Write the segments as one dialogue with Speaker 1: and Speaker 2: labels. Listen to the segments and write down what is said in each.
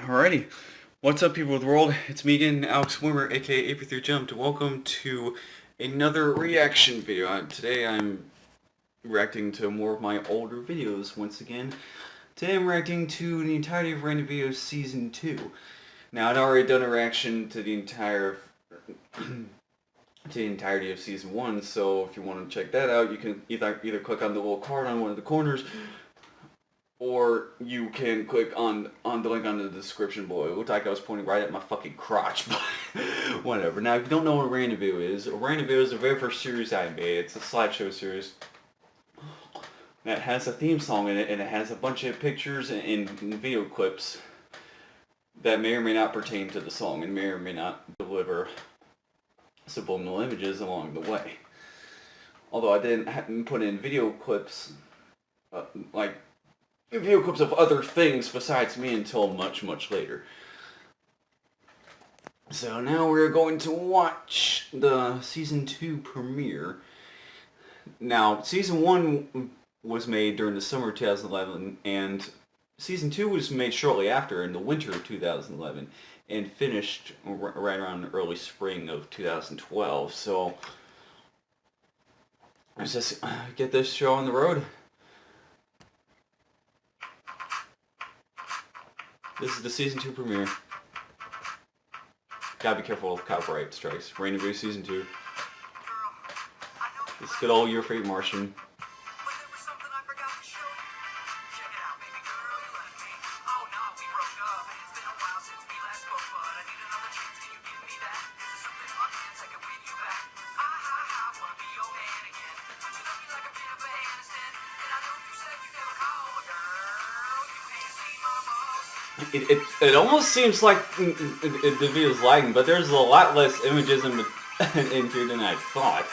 Speaker 1: Alrighty, what's up people of the world? It's me again, Alex Wimmer, aka AP3 Jumped. Welcome to another reaction video. Today I'm reacting to more of my older videos once again. Today I'm reacting to the entirety of Random Videos Season 2. Now I'd already done a reaction to the entirety of Season 1, so if you want to check that out, you can either click on the little card on one of the corners, or you can click on the link on the description below. It looked like I was pointing right at my fucking crotch, but whatever. Now, if you don't know what a random video is the very first series I made. It's a slideshow series that has a theme song in it, and it has a bunch of pictures and video clips that may or may not pertain to the song and may or may not deliver subliminal images along the way. Although I didn't put in video clips, like video clips of other things besides me until much, much later. So now we're going to watch the Season 2 premiere. Now, Season 1 was made during the summer of 2011, and Season 2 was made shortly after, in the winter of 2011, and finished right around the early spring of 2012. So, let's just get this show on the road. This is the Season 2 premiere. Gotta be careful of copyright strikes. Random Video Season 2. This is good old Your Favorite Martian. It almost seems like the video is lagging, but there's a lot less images in here than I thought.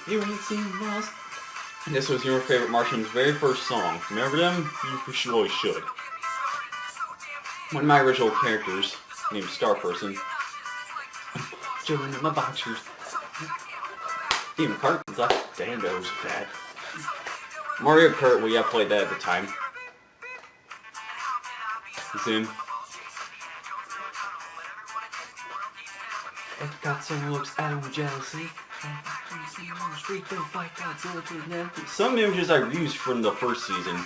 Speaker 1: You ain't seen lost. This was Your Favorite Martian's very first song. Remember them? You surely should. One of my original characters, named Star Person. Chilling in my boxers. Even Cartman's like, damn, that was bad. Mario Kart, well, yeah, I played that at the time. Zoom. I've got some looks out of jealousy. Some images I used from the first season.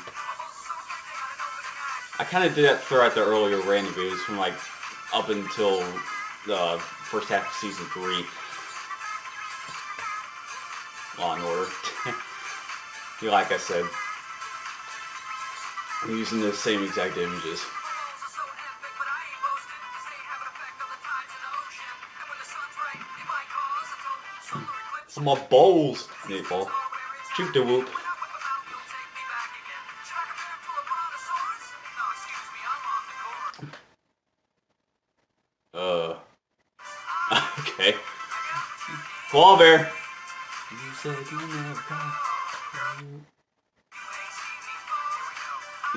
Speaker 1: I kind of did that throughout the earlier random videos from like up until the first half of Season 3. Law and Order. Like I said, I'm using the same exact images. My balls, Naples. Shoot the whoop. Okay. Koala bear. You said you never got.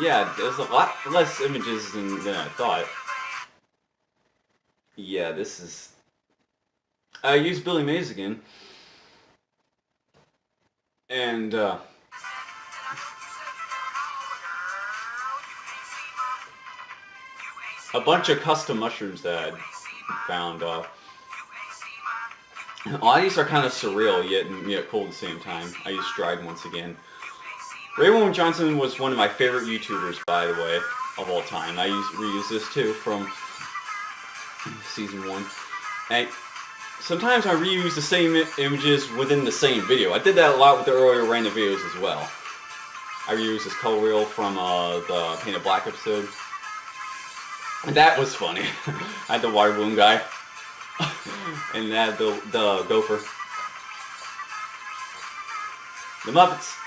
Speaker 1: Yeah, there's a lot less images than I thought. Yeah, this is. I used Billy Mays again. And, a bunch of custom mushrooms that I found. A lot of these are kind of surreal, yet cool at the same time. I used dried once again. Raymond Johnson was one of my favorite YouTubers, by the way, of all time. I reuse this too from Season 1. And sometimes I reuse the same images within the same video. I did that a lot with the earlier random videos as well. I reused this color wheel from the Painted Black episode. And that was funny. I had the water balloon guy. And I had the gopher. The Muppets.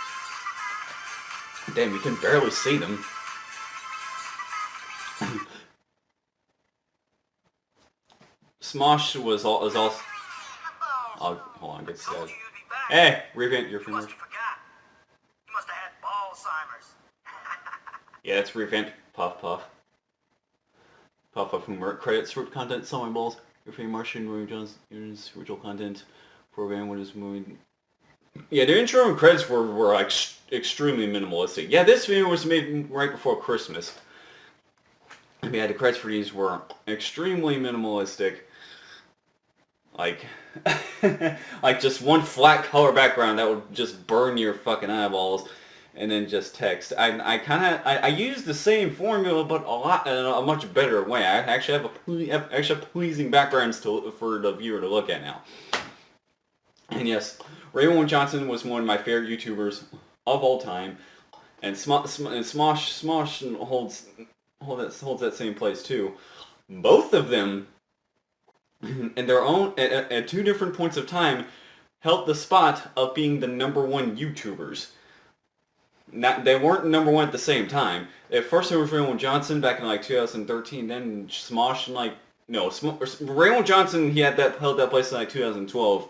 Speaker 1: Damn, you can barely see them. Smosh was also. Oh, hold on, get scared. Hey, Revent, you're from here. Yeah, it's Revent. Puff Puff. Puff Puff humor. Credits for content. Selling balls. Your favorite Martian, William Jones' original content. Program what is moving. Yeah, the intro and credits were like extremely minimalistic. Yeah, this video was made right before Christmas. Yeah, the credits for these were extremely minimalistic. Like, like just one flat color background that would just burn your fucking eyeballs, and then just text. I use the same formula, but a much better way. I actually have actually pleasing backgrounds for the viewer to look at now. And yes, Raymond Johnson was one of my favorite YouTubers of all time, and Smosh holds that same place too. Both of them, in their own at two different points of time, held the spot of being the #1 YouTubers. Not, they weren't #1 at the same time. At first it was Raymond Johnson back in like 2013, then Smosh in like no Raymond Johnson held that place in like 2012.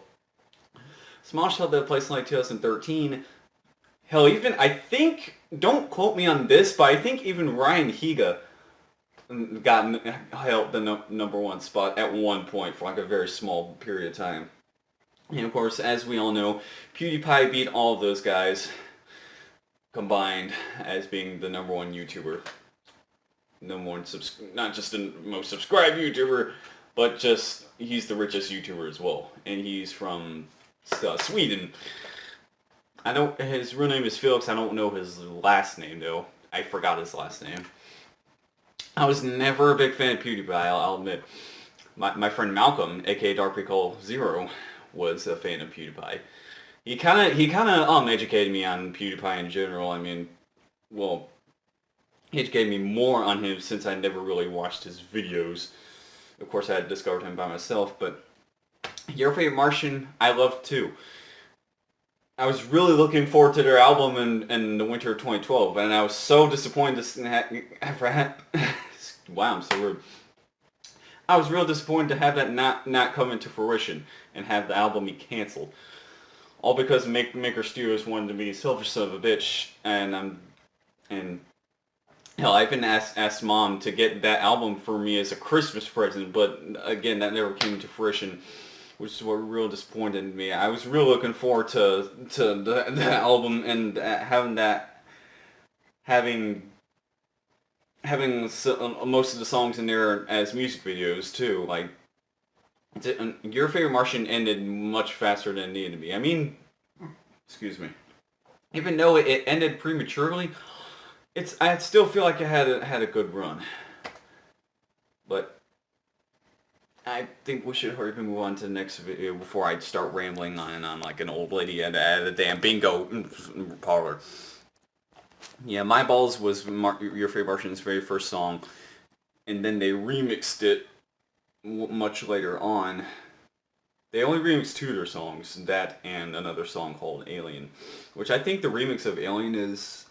Speaker 1: Smosh held that place in like 2013. Hell, even I think, don't quote me on this, but I think even Ryan Higa held the #1 spot at one point for like a very small period of time. And of course, as we all know, PewDiePie beat all of those guys combined as being the #1 YouTuber. Not just the most subscribed YouTuber, but just he's the richest YouTuber as well, and he's from Sweden. I don't. His real name is Felix. I don't know his last name though. I forgot his last name. I was never a big fan of PewDiePie. I'll admit. My friend Malcolm, aka Dark Recall Zero, was a fan of PewDiePie. He kind of educated me on PewDiePie in general. I mean, well, he educated me more on him since I never really watched his videos. Of course, I had discovered him by myself, but Your Favorite Martian, I loved too. I was really looking forward to their album in the winter of 2012, and I was so disappointed wow, I'm so rude. I was real disappointed to have that not come into fruition and have the album be canceled. All because Maker Studios wanted to be selfish son of a bitch, and hell, I even asked Mom to get that album for me as a Christmas present, but again, that never came into fruition, which is what real disappointed me. I was real looking forward to the album and having most of the songs in there as music videos too. Like, Your Favorite Martian ended much faster than it needed to be. I mean, excuse me. Even though it ended prematurely, I still feel like it had a good run. But I think we should hurry up and move on to the next video before I start rambling on and on like an old lady at a damn bingo parlor. Yeah, My Balls was Your Favorite Martian's very first song, and then they remixed it much later on. They only remixed two of their songs, that and another song called Alien, which I think the remix of Alien is,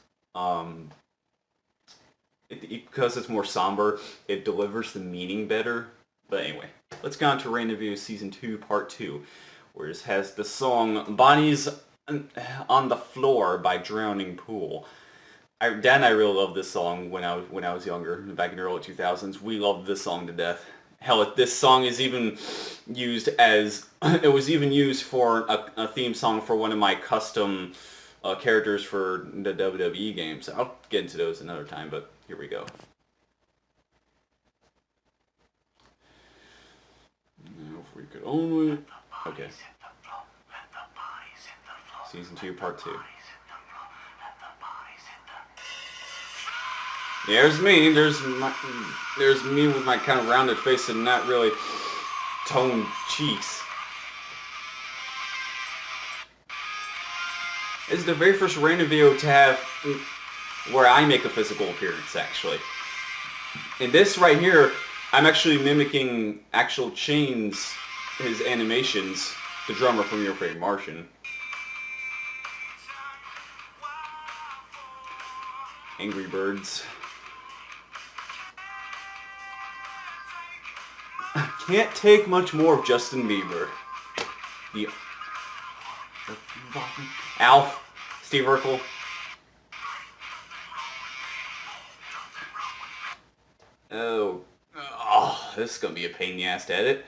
Speaker 1: because it's more somber, it delivers the meaning better. But anyway, let's go on to Random View Season 2, Part 2, where it has the song Bonnie's on the Floor by Drowning Pool. Dad and I really loved this song when I was younger, back in the early 2000s. We loved this song to death. Hell, this song is even used as, it was even used for a theme song for one of my custom characters for the WWE games. I'll get into those another time, but here we go. Now if we could only... Okay. Season 2, Part 2. Yeah, there's me. There's me with my kind of rounded face and not really toned cheeks. This is the very first random video to have where I make a physical appearance, actually. In this right here, I'm actually mimicking actual Chains, his animations, the drummer from Your Favorite Martian. Angry Birds. Can't take much more of Justin Bieber. Alf, Steve Urkel. Oh, this is gonna be a pain in the ass to edit.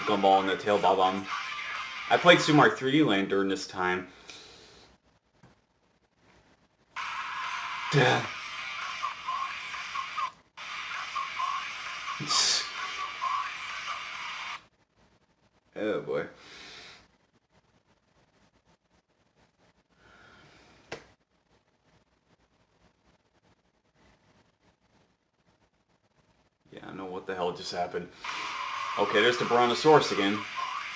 Speaker 1: Gumball and the Tail Bob-omb. I played Super Mario 3D Land during this time. Duh. Oh boy. Yeah, I know what the hell just happened. Okay, there's the Brontosaurus again.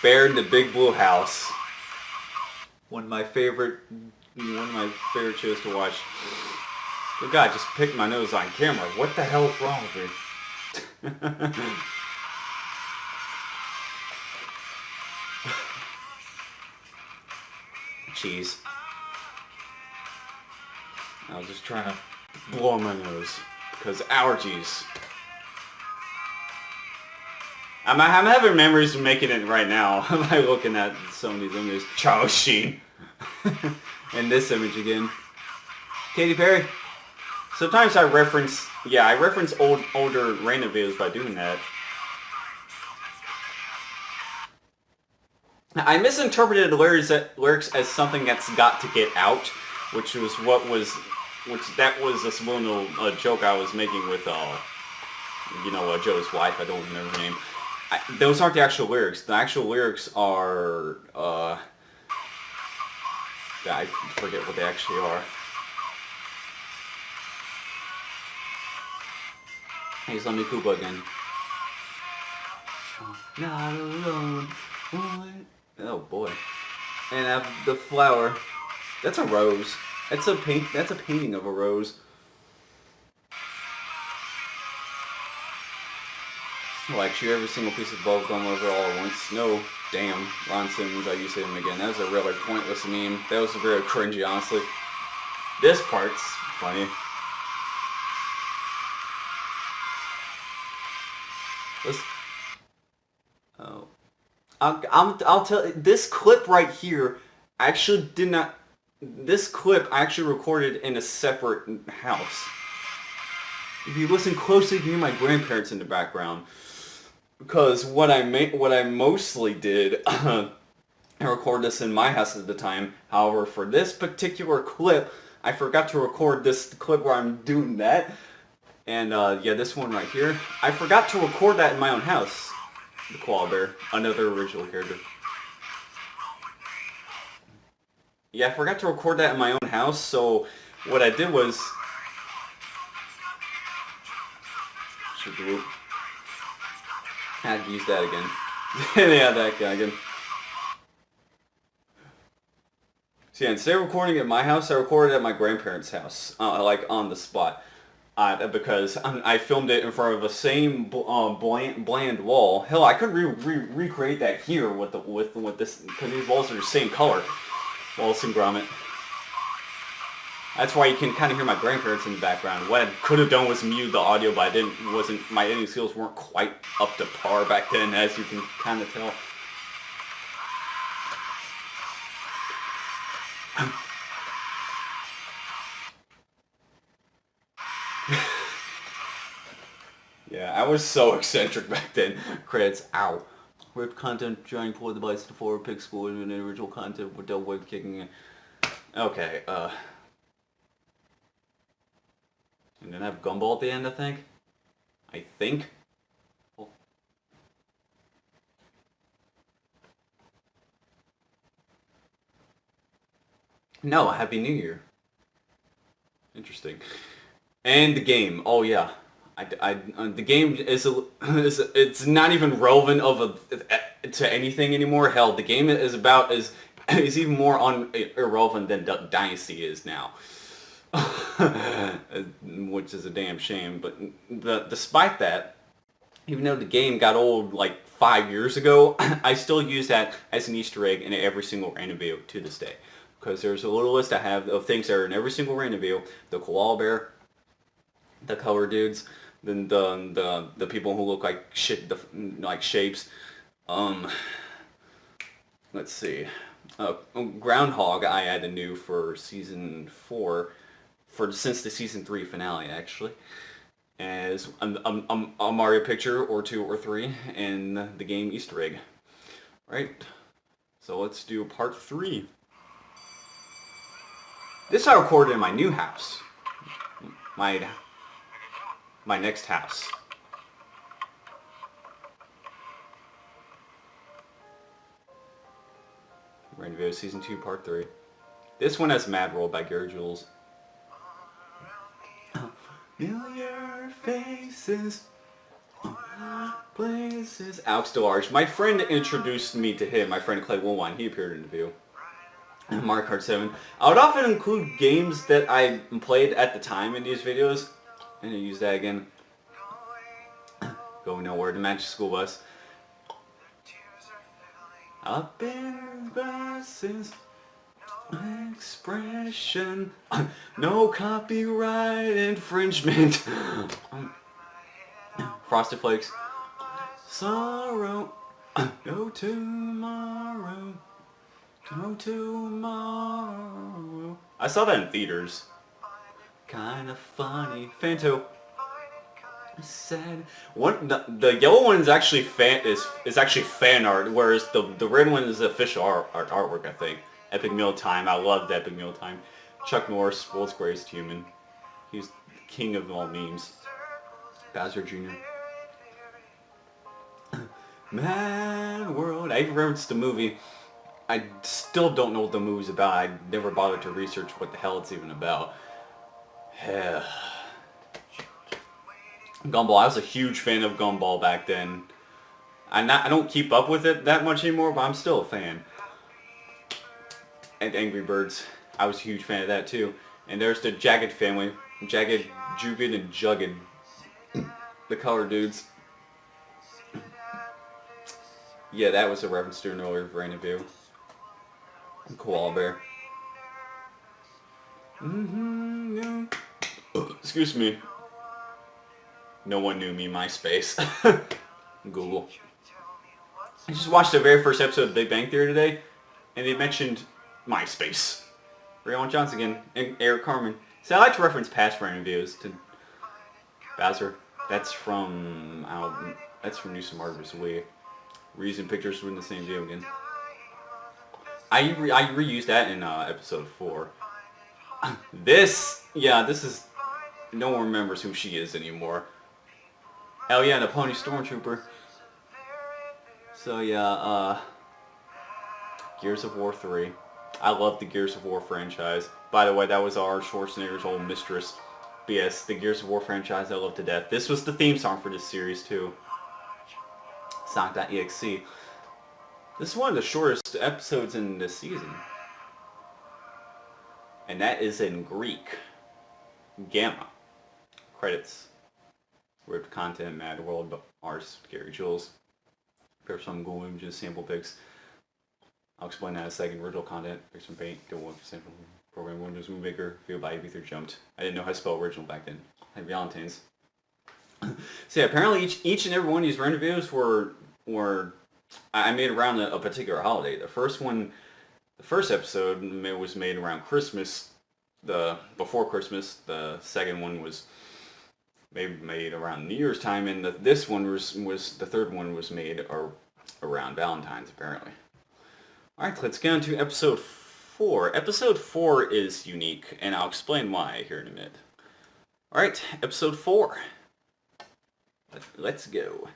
Speaker 1: Bear in the Big Blue House. One of my favorite shows to watch. Good God, just picked my nose on camera. What the hell is wrong with me? Cheese. I was just trying to blow my nose because allergies. I'm having memories of making it right now by looking at some of these images. Charles Sheen. And this image again. Katy Perry. Sometimes I reference older random videos by doing that. I misinterpreted the lyrics as something that's got to get out, which that was a subliminal joke I was making with Joe's wife. I don't remember her name. Those aren't the actual lyrics. The actual lyrics are I forget what they actually are. He's on the Koopa again. Not alone. Oh boy. And I have the flower. That's a rose. That's a painting of a rose. Like chew every single piece of bubble gum over all at once. No, damn. Ron Simmons, I used him again. That was a really pointless meme. That was very cringy, honestly. This part's funny. Oh, I'll tell. This clip right here actually did not. This clip I actually recorded in a separate house. If you listen closely, you can hear my grandparents in the background. Because what I mostly did, I recorded this in my house at the time. However, for this particular clip, I forgot to record this clip where I'm doing that. And yeah, this one right here, I forgot to record that in my own house. The koala bear, another original character. Yeah, I forgot to record that in my own house. So what I did was, I had to use that again. Yeah, that guy again. So yeah, instead of recording at my house, I recorded at my grandparents' house, like on the spot. Because I filmed it in front of the same bland wall. Hell, I could recreate that here with this, because these walls are the same color. Wallace and Gromit. That's why you can kind of hear my grandparents in the background. What I could have done was mute the audio, but my editing skills weren't quite up to par back then, as you can kind of tell. Yeah, I was so eccentric back then. Credits, ow. Ripped content trying to pull the device to forward pick school and original content without web kicking it. Okay, and then I have Gumball at the end, I think. Oh. No, Happy New Year. Interesting. And the game. Oh yeah. The game it's not even relevant to anything anymore. Hell, the game is even more irrelevant than Dynasty is now. Which is a damn shame. But despite that, even though the game got old like 5 years ago, I still use that as an Easter egg in every single random video to this day. Because there's a little list I have of things that are in every single random video. The koala bear, the color dudes, then the people who look like shit, like shapes. Let's see. Groundhog I added new for season 4, since the season 3 finale actually, as a Mario picture or 2 or 3 in the game Easter egg. Right. So let's do part 3. This I recorded in my new house. My next house. Random Video Season 2, Part 3. This one has Mad World by Gary Jules. Familiar faces, places. Alex DeLarge. My friend introduced me to him. My friend Clay Woolwine. He appeared in the video. Mario Kart 7. I would often include games that I played at the time in these videos. And I use that again. Go nowhere to match school bus. Up in glasses, expression, no copyright infringement. Frosted Flakes, sorrow, no tomorrow, no tomorrow. I saw that in theaters. Kinda funny. Fanto. Sad. One the yellow one is actually actually fan art, whereas the red one is official artwork. I think. Epic Meal Time. I loved Epic Meal Time. Chuck Norris, world's greatest human. He's the king of all memes. Bowser Jr. Mad World. I referenced the movie. I still don't know what the movie's about. I never bothered to research what the hell it's even about. Gumball. I was a huge fan of Gumball back then. I don't keep up with it that much anymore, but I'm still a fan. And Angry Birds. I was a huge fan of that too. And there's the Jagged family. Jagged, Jugid, and Jugged. The color dudes. Yeah, that was a reference to an earlier random view. Koala Bear. Excuse me. No one knew me, MySpace. Google. I just watched the very first episode of Big Bang Theory today, and they mentioned MySpace. Ray Allen Johnson again, and Eric Carmen. See, I like to reference past random views to Bowser. That's from New Smarters Way. Reusing pictures within the same video again. I reused that in episode 4. This is... No one remembers who she is anymore. Hell yeah, the Pony Stormtrooper. So yeah, Gears of War 3. I love the Gears of War franchise. By the way, that was our Schwarzenegger's old mistress. But yes, the Gears of War franchise I love to death. This was the theme song for this series too. Sonic.exe. This is one of the shortest episodes in this season. And that is in Greek. Gamma. Credits. Ripped content, Mad World, Ars, Gary Jules. Prepare some Google images, sample pics. I'll explain that in a second. Original content, pick some paint, do one sample program, Windows Movie Maker, Feel by Ether Jumped. I didn't know how to spell original back then. Happy Valentine's. So yeah, apparently each and every one of these random videos were I made around a particular holiday. The first episode was made around Christmas. Before Christmas. The second one was made around New Year's time, and the third one was made around Valentine's apparently. All right, let's get on to episode 4. Episode 4 is unique, and I'll explain why here in a minute. All right, episode 4. Let's go.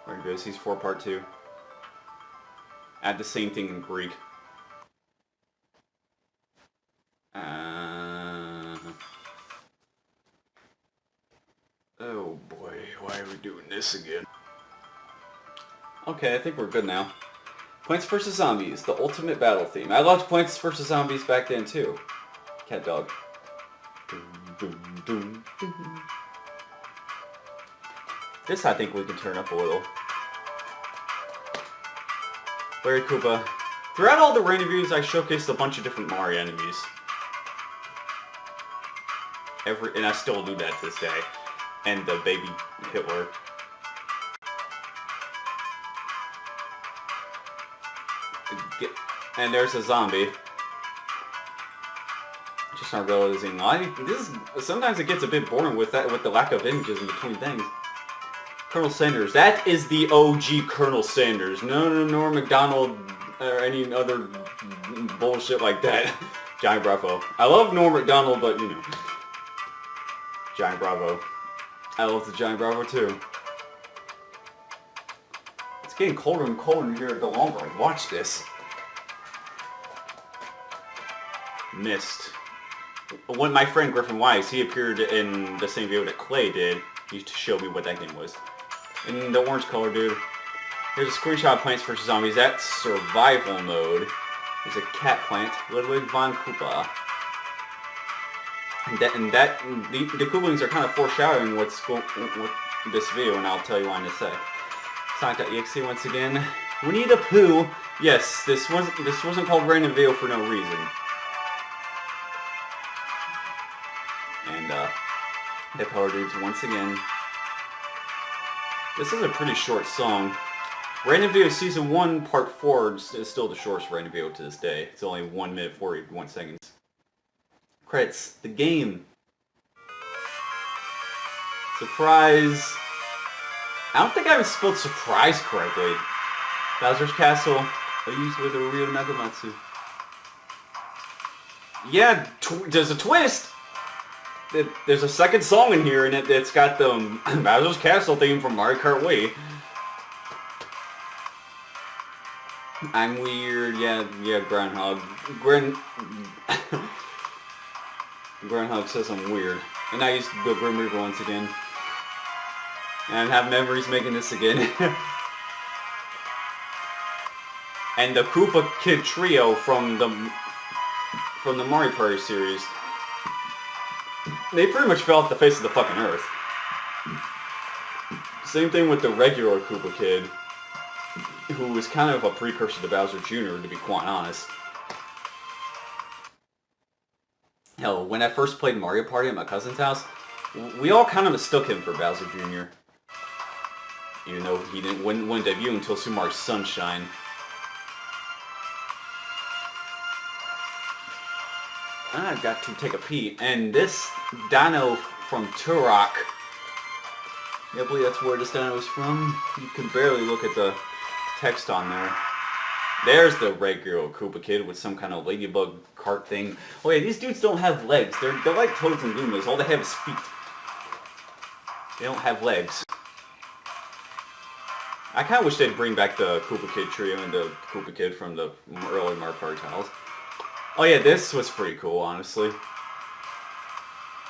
Speaker 1: There it goes. He's 4 part 2. Add the same thing in Greek. Oh boy, why are we doing this again? Okay, I think we're good now. Plants vs. Zombies, the ultimate battle theme. I loved Plants vs. Zombies back then too. Cat dog. This I think we can turn up a little. Larry Koopa. Throughout all the random reviews, I showcased a bunch of different Mario enemies. And I still do that to this day. And the baby Hitler. And there's a zombie. Just not realizing. Sometimes it gets a bit boring with the lack of images in between things. Colonel Sanders. That is the OG Colonel Sanders. No Norm Macdonald or any other bullshit like that. Johnny Bravo. I love Norm Macdonald, but you know. Johnny Bravo. I love the Johnny Bravo too. It's getting colder and colder in here the longer I watch this. Mist. When my friend Griffin Wise, he appeared in the same video that Clay did. He used to show me what that game was. In the orange color, dude. Here's a screenshot of Plants vs. Zombies. That's survival mode. There's a cat plant. Ludwig von Koopa. The Koopalings are kind of foreshadowing what's with this video, and I'll tell you why in a sec. Sonic.exe once again. Winnie the Pooh. Yes, this wasn't called random video for no reason. And the Power Dudes once again. This is a pretty short song. Random Video Season 1 Part 4 is still the shortest random video to this day. It's only 1 minute 41 seconds. Credits. The game. Surprise. I don't think I even spelled surprise correctly. Bowser's Castle. Used with a real Nakamatsu. Yeah, there's a twist. There's a second song in here, and it's got the Bowser's Castle theme from Mario Kart Wii. I'm weird, yeah, Groundhog. Groundhog says I'm weird. And I used the Grim Reaper once again. And I have memories making this again. And the Koopa Kid Trio from the Mario Party series. They pretty much fell off the face of the fucking earth. Same thing with the regular Koopa Kid, who was kind of a precursor to Bowser Jr., to be quite honest. Hell, when I first played Mario Party at my cousin's house, we all kind of mistook him for Bowser Jr. Even though he wouldn't debut until Super Mario Sunshine. I've got to take a pee. And this dino from Turok, I believe that's where this dino is from. You can barely look at the text on there. There's the regular Koopa Kid with some kind of ladybug cart thing. Oh yeah, these dudes don't have legs. They're like Toads and Goombas. All they have is feet. They don't have legs. I kind of wish they'd bring back the Koopa Kid trio and the Koopa Kid from the early Mario Party titles. Oh yeah, this was pretty cool, honestly.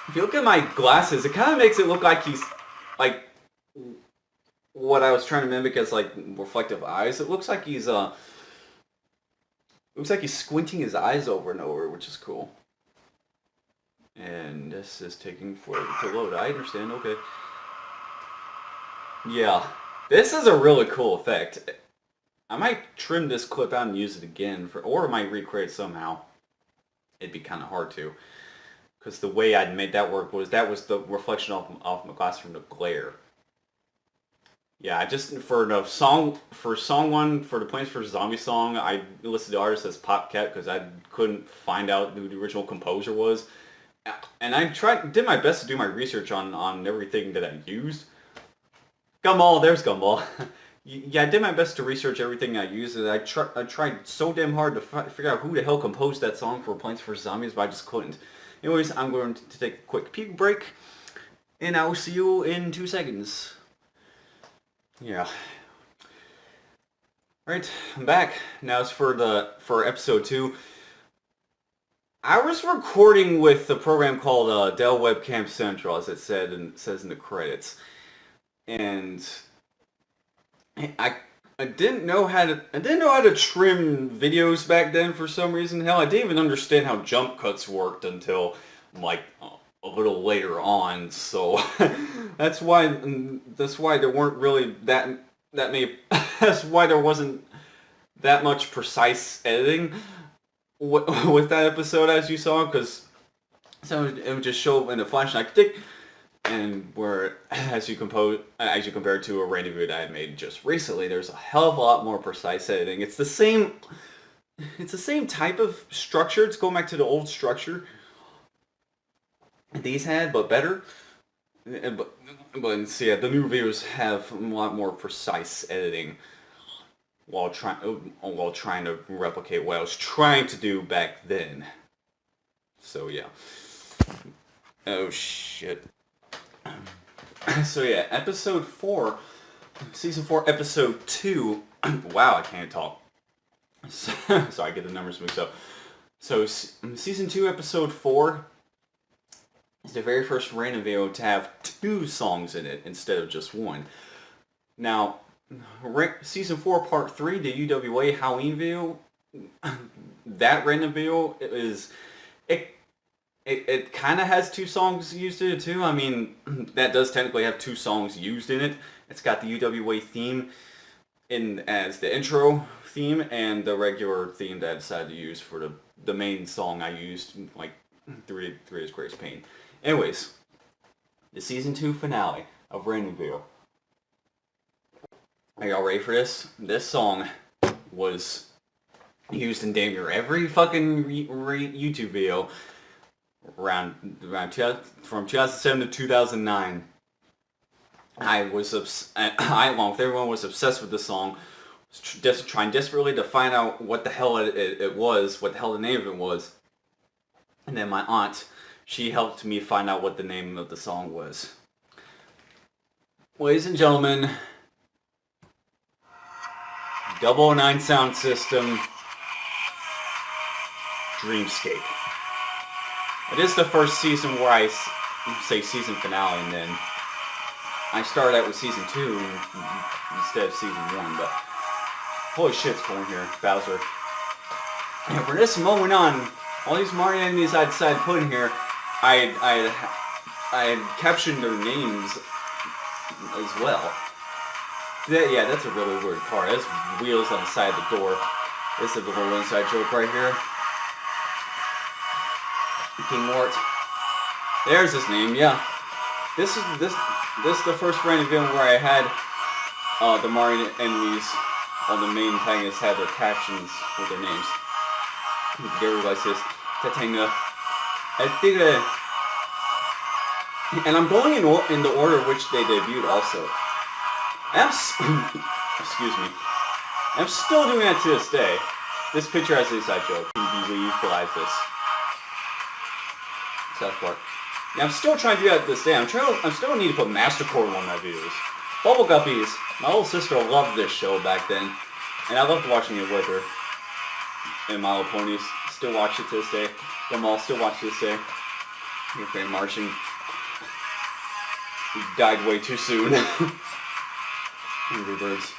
Speaker 1: If you look at my glasses, it kind of makes it look like he's, like, what I was trying to mimic as, like, reflective eyes. It looks like he's, looks like he's squinting his eyes over and over, which is cool. And this is taking forever to load. I understand, okay. Yeah, this is a really cool effect. I might trim this clip out and use it again, or I might recreate it somehow. It'd be kind of hard to, because the way I'd made that work was the reflection off my glass from the glare. Yeah, I just for song 1 for the Plants vs. Zombies song, I listed the artist as Popcat because I couldn't find out who the original composer was, and I did my best to do my research on everything that I used. Gumball, there's Gumball. Yeah, I did my best to research everything I used, and I tried so damn hard to figure out who the hell composed that song for Plants vs. Zombies, but I just couldn't. Anyways, I'm going to take a quick pee break, and I will see you in 2 seconds. Yeah. Alright, I'm back. Now it's for episode 2. I was recording with a program called Dell Webcam Central, as it says in the credits. And I didn't know how to trim videos back then for some reason. Hell, I didn't even understand how jump cuts worked until like a little later on. So that's why there weren't really that many. That's why there wasn't that much precise editing with that episode, as you saw, because it would just show up in a flash and I click. And where, as you compare it to a random video that I had made just recently, there's a hell of a lot more precise editing. It's the same type of structure. It's going back to the old structure these had, but better. But see, yeah, the new videos have a lot more precise editing while trying to replicate what I was trying to do back then. So yeah. Oh shit. So yeah, episode 4, season 4, episode 2. Wow, I can't talk. Sorry, I get the numbers mixed up. So season 2, episode 4 is the very first random video to have 2 songs in it instead of just 1. Now, season 4, part 3, the UWA Halloween video, that random video it kind of has 2 songs used in it too. I mean, that does technically have 2 songs used in it. It's got the UWA theme in as the intro theme and the regular theme that I decided to use for the main song I used, like 3 Days Grace Pain. Anyways, the season 2 finale of Random Video. Are y'all ready for this? This song was used in damn near every fucking YouTube video around from 2007 to 2009. I along with everyone was obsessed with this song, just trying desperately to find out what the hell it was, what the hell the name of it was. And then my aunt, she helped me find out what the name of the song was. Ladies and gentlemen, 009 Sound System, Dreamscape. It is the first season where I say season finale, and then I started out with season 2 instead of season 1, but holy shit's going here, Bowser. And from this moment on, all these Mario enemies I decided to put in here, I had captioned their names as well. Yeah, that's a really weird car. There's wheels on the side of the door. This is a little inside joke right here. King Mort. There's his name, yeah. This is the first random video where I had the Mario enemies, all the main antagonists had their captions with their names. Gary Lysis, Tatanga. I think and I'm going in the order which they debuted also. Excuse me. I'm still doing that to this day. This picture has a side joke. Can you believe this? South Park. Now I'm still trying to do that to this day. I'm still need to put Mastercore in one of my videos. Bubble Guppies. My little sister loved this show back then, and I loved watching it with her. And My Little Ponies. Still watch it to this day. Them all still watch it to this day. Your fan marching. He died way too soon. Angry Birds.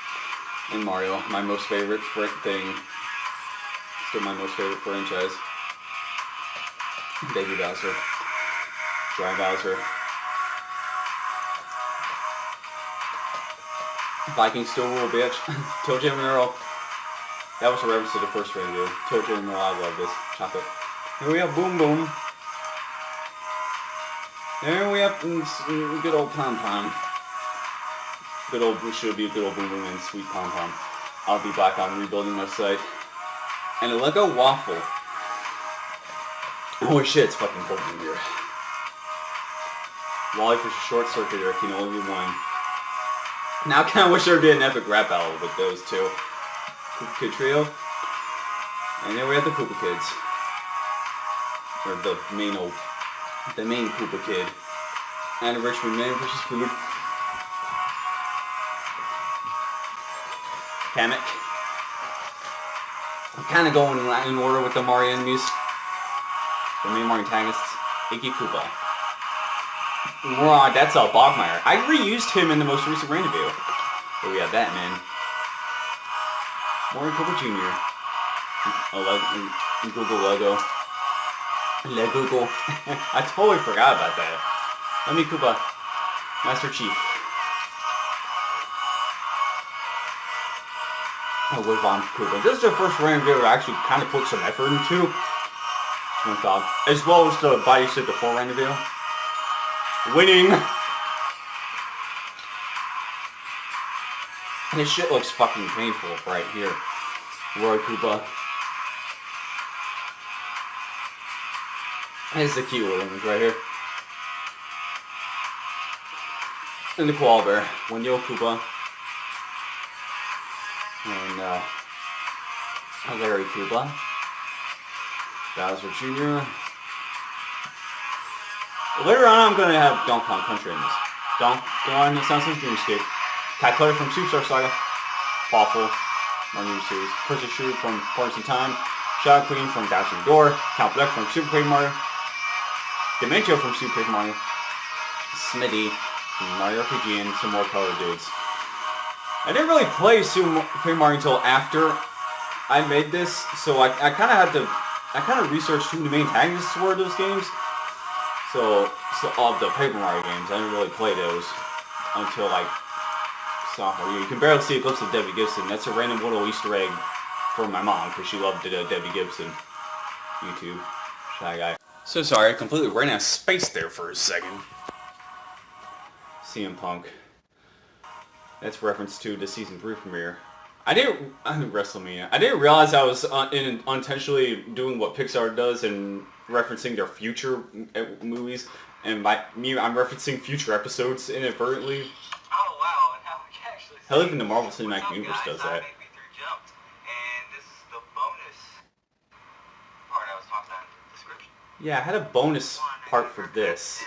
Speaker 1: And Mario. My most favorite thing. Still my most favorite franchise. Baby Bowser. Dry Bowser. Vikings still rule, bitch. Toe Jam and Earl. That was a reference to the first radio. Toe Jam and Earl, I love this. Chocolate. Here we have Boom Boom. There we have good old Pom Pom. Should be a good old Boom Boom and Sweet Pom Pom. I'll be back on rebuilding my site. And a Lego Waffle. Holy shit, it's fucking cold in here. Wally for Short Circuit, there can only be one. Now I kinda wish there would be an epic rap battle with those two. Koopa Kid Trio. And then we have the Koopa Kids. Or the main Koopa Kid. And Richmond Man vs. Food. Kamek. I'm kinda going in order with the Mario enemies. The main Mario antagonists. Iggy Koopa. Wow, that's Bogmire. I reused him in the most recent random video. But we have that, man. Mario Koopa Jr. Google logo. Google. I totally forgot about that. Let me Koopa. Master Chief. With Von Koopa. This is the first random video I actually kind of put some effort into. As well as the Body Suit the 4 random video. Winning! And this shit looks fucking painful right here. Roy Koopa. Here's the cute little image right here. And the koala bear, Wendy Koopa, and Larry Koopa, Bowser Jr. Later on, I'm gonna have Donkey Kong Country in this. Donkey Kong Sounds like Dreamscape, Cat Cutter from Superstar Saga, Pawful, my new series, Princess Shrew from Partners in Time, Shadow Queen from Bowser Door, Count Bleck from Super Paper Mario, Dementio from Super Paper Mario, Smitty from Mario RPG, and some more color dudes. I didn't really play Super Paper Mario until after I made this, so I kind of had to, I kind of researched who the main antagonists were of those games. So of the Paper Mario games, I didn't really play those until like sophomore year. You can barely see a glimpse of Debbie Gibson. That's a random little Easter egg from my mom because she loved Debbie Gibson. YouTube. Shy guy. So sorry, I completely ran out of space there for a second. CM Punk. That's reference to the season 3 premiere. WrestleMania. I didn't realize I was unintentionally doing what Pixar does and referencing their future movies, and I'm referencing future episodes inadvertently.
Speaker 2: Oh wow! Now we can actually.
Speaker 1: Hell, even the Marvel Cinematic Universe does that.
Speaker 2: And this is the bonus part I was talking about in the description.
Speaker 1: Yeah, I had a bonus part for this.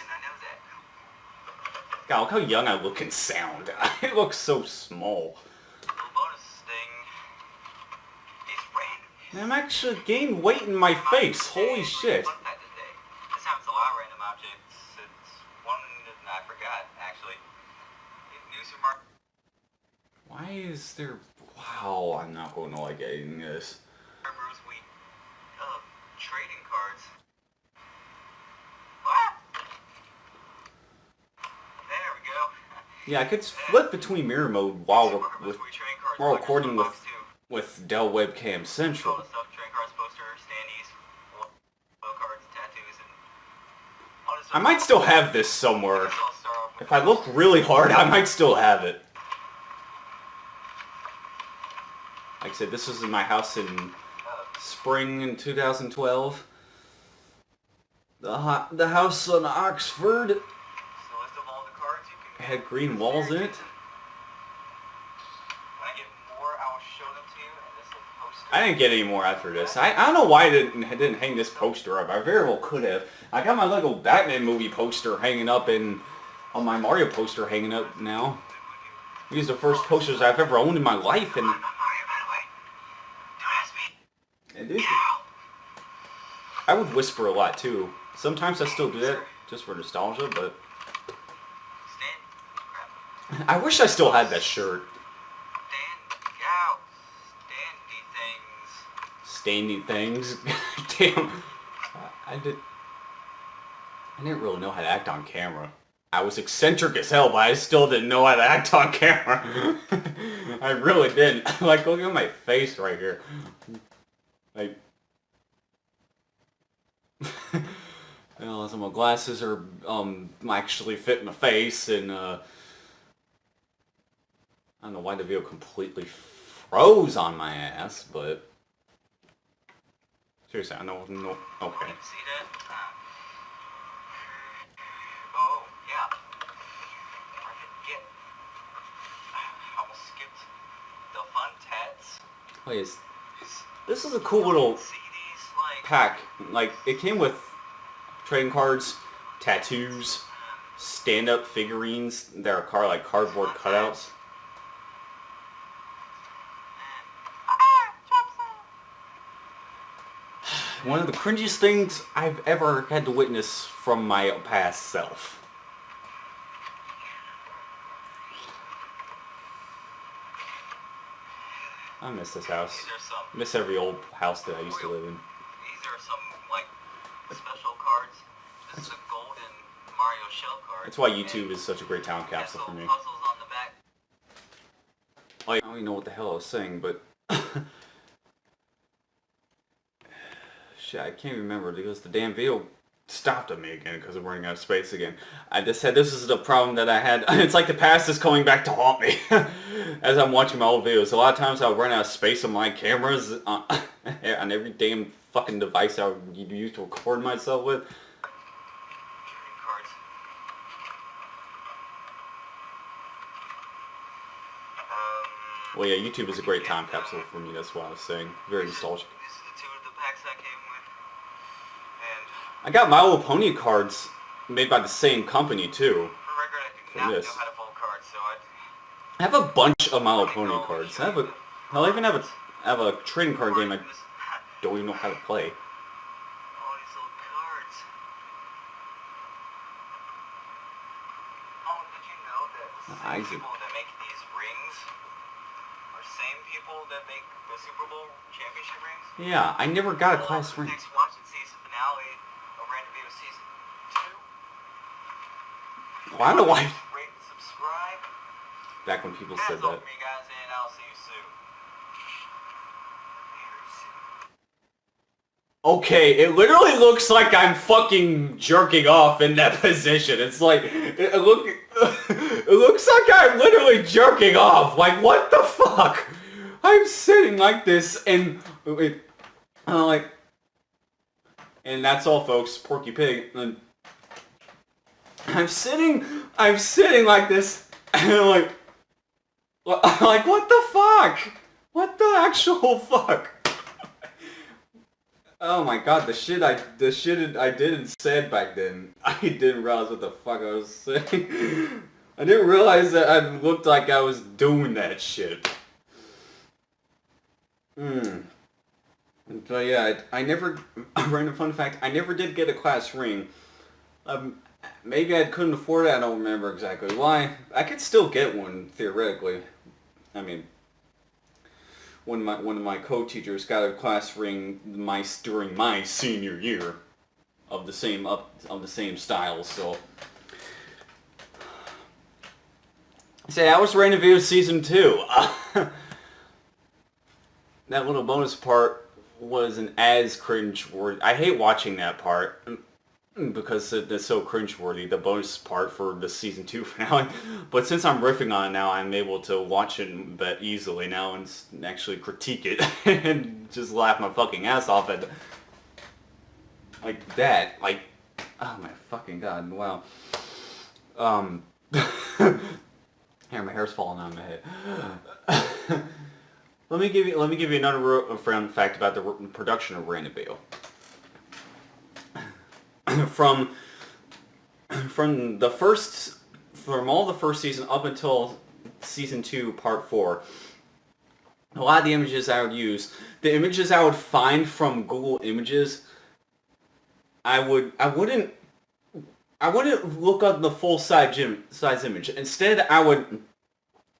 Speaker 1: God, look how young I look and sound. I look so small. I'm actually gaining weight in my face. Holy shit.
Speaker 2: This happens a lot of random objects. It's one I forgot, actually.
Speaker 1: Why is there... Wow, I'm not going to like editing this.
Speaker 2: Trading cards. What? There we go.
Speaker 1: Yeah, I could flip between mirror mode while we're recording with Dell Webcam Central. I might still have this somewhere. If I look really hard, I might still have it. Like I said, this was in my house in spring in 2012. The house on Oxford had green walls in it. I didn't get any more after this. I don't know why I didn't hang this poster up. I very well could have. I got my Lego Batman movie poster hanging up and on my Mario poster hanging up now. These are the first posters I've ever owned in my life, and I would whisper a lot too. Sometimes I still do that just for nostalgia, but I wish I still had that shirt. Standy things. Damn. I didn't really know how to act on camera. I was eccentric as hell, but I still didn't know how to act on camera. I really didn't. Like, look at my face right here. Like, well, some of my glasses are actually fit my face, and I don't know why the video completely froze on my ass, but. Seriously, I know, no, okay.
Speaker 2: See that? Oh, yeah. I almost skipped the fun tats.
Speaker 1: Wait, this is a cool little pack. Like, it came with trading cards, tattoos, stand-up figurines that are like cardboard cutouts. One of the cringiest things I've ever had to witness from my past self. I miss this house. I miss every old house that I used to live in.
Speaker 2: These are some, like, special cards. This is a golden Mario shell card.
Speaker 1: That's why YouTube is such a great time capsule for me.
Speaker 2: Puzzles on the back.
Speaker 1: I don't even know what the hell I was saying, but... Shit, I can't remember because the damn video stopped on me again because I'm running out of space again. I just said this is the problem that I had. It's like the past is coming back to haunt me as I'm watching my old videos. A lot of times I'll run out of space on my cameras on every damn fucking device I would use to record myself with. Well, yeah, YouTube is a great time capsule for me. That's what I was saying. Very nostalgic.
Speaker 2: This is the two of the packs I came with. And
Speaker 1: I got My Little Pony cards made by the same company too.
Speaker 2: for record, I do
Speaker 1: For
Speaker 2: not
Speaker 1: this.
Speaker 2: know how to fold cards, so
Speaker 1: I have a bunch of My Little Pony cards. I even have a trading card game I don't even know how to play.
Speaker 2: all these little cards. Oh, did you know that the same
Speaker 1: Isaac.
Speaker 2: people that make these rings are same people that make the Super Bowl championship rings?
Speaker 1: Yeah, I never got a class ring.
Speaker 2: Next, watch the season finale of Random Video Season 2.
Speaker 1: Well, I don't know why.
Speaker 2: Rate and subscribe.
Speaker 1: Back when people said
Speaker 2: That's all
Speaker 1: that.
Speaker 2: for me, guys, and I'll see you soon. Very soon.
Speaker 1: Okay, it literally looks like I'm fucking jerking off in that position. It's like, it looks like I'm literally jerking off. Like, what the fuck? I'm sitting like this, and and that's all, folks. Porky Pig. And I'm sitting like this, and like what the fuck? What the actual fuck? Oh my god, the shit I did and said back then. I didn't realize what the fuck I was saying. I didn't realize that I looked like I was doing that shit. But yeah, I never, random fun fact, I never did get a class ring. Maybe I couldn't afford it, I don't remember exactly why. I could still get one, theoretically. I mean, one of my co-teachers got a class ring during my senior year of the same style. So that was Random Video Season 2. That little bonus part wasn't as cringe-worthy. I hate watching that part because it's so cringe-worthy, the bonus part for the Season 2 finale. But since I'm riffing on it now, I'm able to watch it that easily now and actually critique it and just laugh my fucking ass off at like that. Like, oh my fucking god, wow. Here, my hair's falling out of my head. Let me give you another fun fact about the production of Random Video. From all the first season up until season 2, part 4, a lot of the images I would use, the images I would find from Google Images, I wouldn't look up the full size image. Instead, I would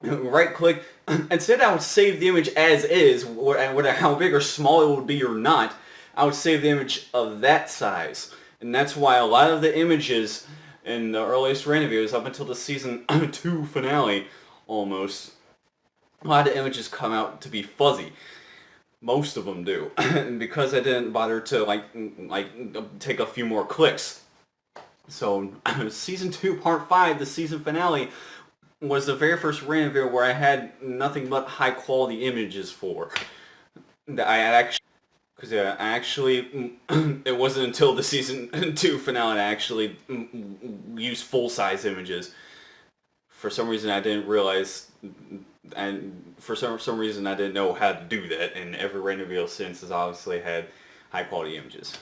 Speaker 1: right click. Instead, I would save the image as is, whether how big or small it would be or not. I would save the image of that size. And that's why a lot of the images in the earliest Random Videos, up until the season 2 finale, almost, a lot of the images come out to be fuzzy. Most of them do. And because I didn't bother to like take a few more clicks. So season 2, part 5, the season finale, was the very first Random Video where I had nothing but high quality images for. That I had actually. Because yeah, I actually, it wasn't until the season 2 finale I actually used full-size images. For some reason I didn't realize, and for some reason I didn't know how to do that, and every Random Video since has obviously had high-quality images.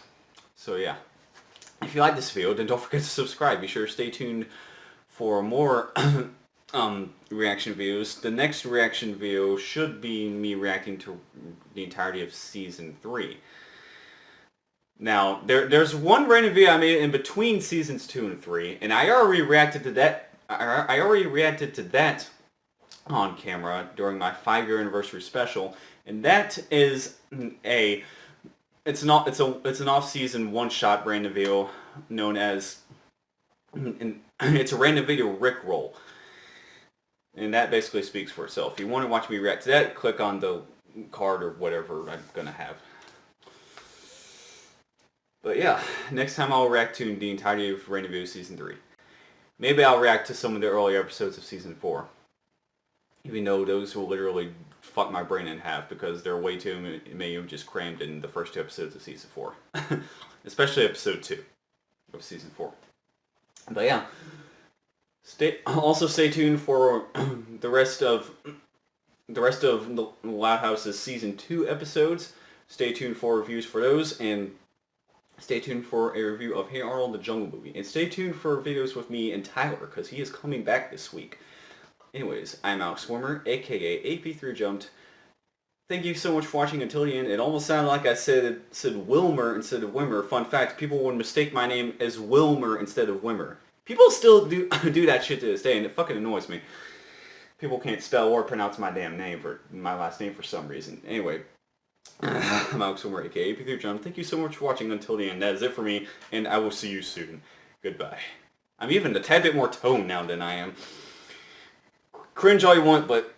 Speaker 1: So yeah, if you like this video, then don't forget to subscribe. Be sure to stay tuned for more reaction videos. The next reaction video should be me reacting to the entirety of season 3. Now, there's one random video I made in between seasons 2 and 3, and I already reacted to that. I already reacted to that on camera during my 5-year anniversary special, and that is it's an off-season one-shot random video known as it's a random video Rickroll. And that basically speaks for itself. If you want to watch me react to that, click on the card or whatever I'm going to have. But yeah, next time I'll react to the entirety of Random Video Season 3. Maybe I'll react to some of the earlier episodes of Season 4. Even though those will literally fuck my brain in half because there are way too many images crammed in the first 2 episodes of Season 4. Especially Episode 2 of Season 4. But yeah. Also stay tuned for the rest of the rest of the Loud House's Season 2 episodes. Stay tuned for reviews for those, and stay tuned for a review of Hey Arnold, the Jungle Movie. And stay tuned for videos with me and Tyler, because he is coming back this week. Anyways, I'm Alex Swimmer, aka AP3 Jumped. Thank you so much for watching until the end. It almost sounded like I said Wilmer instead of Wimmer. Fun fact, people would mistake my name as Wilmer instead of Wimmer. People still do that shit to this day, and it fucking annoys me. People can't spell or pronounce my damn name for my last name for some reason. Anyway, I'm Alex Wilmer, aka AP3 John. Thank you so much for watching until the end. That is it for me, and I will see you soon. Goodbye. I'm even a tad bit more toned now than I am. Cringe all you want, but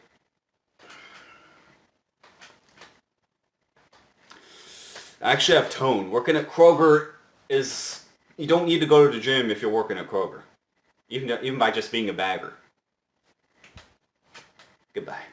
Speaker 1: I actually have tone. Working at Kroger is... You don't need to go to the gym if you're working at Kroger. Even by just being a bagger. Goodbye.